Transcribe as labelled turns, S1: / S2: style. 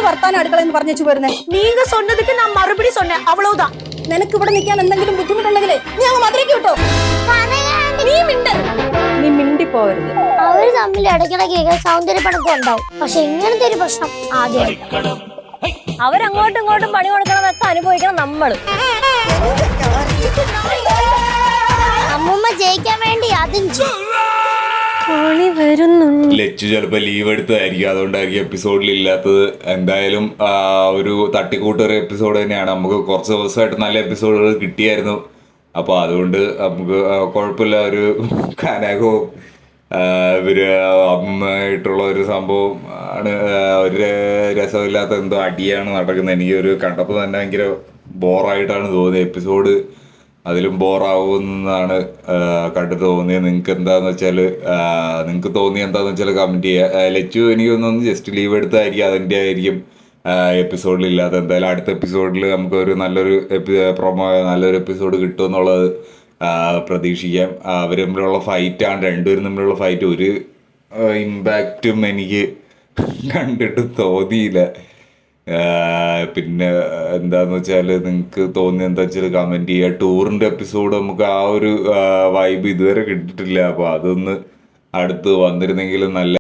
S1: വർത്താനം അടുക്കളയെന്ന് പറഞ്ഞു വരുന്നേ?
S2: நீங்க சொன்னதுக்கு நான் மறுபடி சொன்னேன், அவ்வளவுதான்.
S1: നിനക്ക് ഇവിടെ നിൽക്കാൻ എന്തെങ്കിലും ബുദ്ധിമുട്ടുണ്ടെങ്കിലേ നീ അങ്ങ് മധുരയ്ക്ക് കിട്ടോ. നീ മിണ്ടിപ്പോവരുത്.
S3: അവര് തമ്മിൽ ഇടയ്ക്കിടയ്ക്ക് സൗന്ദര്യപ്പണക്കം ഉണ്ടാവും. പക്ഷെ ഇങ്ങനത്തെ ഒരു പ്രശ്നം ആദ്യം.
S2: അവരങ്ങോട്ടും ഇങ്ങോട്ടും പണി കൊടുക്കണതൊക്കെ അനുഭവിക്കണം നമ്മള്.
S3: അമ്മൂമ്മ ജയിക്കാൻ വേണ്ടി അതും
S4: ലച്ചു ചിലപ്പോൾ ലീവ് എടുത്തതായിരിക്കും, അതുകൊണ്ടായിരിക്കും എപ്പിസോഡിൽ ഇല്ലാത്തത്. എന്തായാലും ഒരു തട്ടിക്കൂട്ടൊരു എപ്പിസോഡ് തന്നെയാണ്. നമുക്ക് കുറച്ച് ദിവസമായിട്ട് നല്ല എപ്പിസോഡുകൾ കിട്ടിയായിരുന്നു. അപ്പോൾ അതുകൊണ്ട് നമുക്ക് കുഴപ്പമില്ല. ഒരു കനകവും ഇവര് അമ്മയായിട്ടുള്ള ഒരു സംഭവം ആണ്. ഒരു രസമില്ലാത്ത എന്തോ അടിയാണ് നടക്കുന്നത്. എനിക്കൊരു കണ്ടപ്പോൾ തന്നെ ഭയങ്കര ബോറായിട്ടാണ് തോന്നിയത് എപ്പിസോഡ്. അതിലും ബോറാവുമെന്നാണ് കണ്ടു തോന്നിയത്. നിങ്ങൾക്ക് എന്താണെന്ന് വെച്ചാൽ നിങ്ങൾക്ക് തോന്നിയ എന്താണെന്ന് വെച്ചാൽ കമൻറ്റ് ചെയ്യുക. ലച്ചു എനിക്കൊന്നൊന്ന് ജസ്റ്റ് ലീവ് എടുത്തായിരിക്കും, അതിൻ്റെ ആയിരിക്കും എപ്പിസോഡിലില്ലാതെ. എന്തായാലും അടുത്ത എപ്പിസോഡിൽ നമുക്കൊരു നല്ലൊരു നല്ലൊരു എപ്പിസോഡ് കിട്ടുമെന്നുള്ളത് പ്രതീക്ഷിക്കാം. അവർ തമ്മിലുള്ള ഫൈറ്റാണ്, രണ്ടുപേരും തമ്മിലുള്ള ഫൈറ്റ് ഒരു ഇമ്പാക്റ്റും എനിക്ക് കണ്ടിട്ട് തോന്നിയില്ല. പിന്നെ എന്താന്ന് വെച്ചാൽ നിങ്ങൾക്ക് തോന്നിയ എന്താ വെച്ചാൽ കമൻറ്റ് ചെയ്യുക. ടൂറിൻ്റെ എപ്പിസോഡ് നമുക്ക് ആ ഒരു വൈബ് ഇതുവരെ കിട്ടിയിട്ടില്ല. അപ്പോൾ അതൊന്ന് അടുത്ത് വന്നിരുന്നെങ്കിലും നല്ല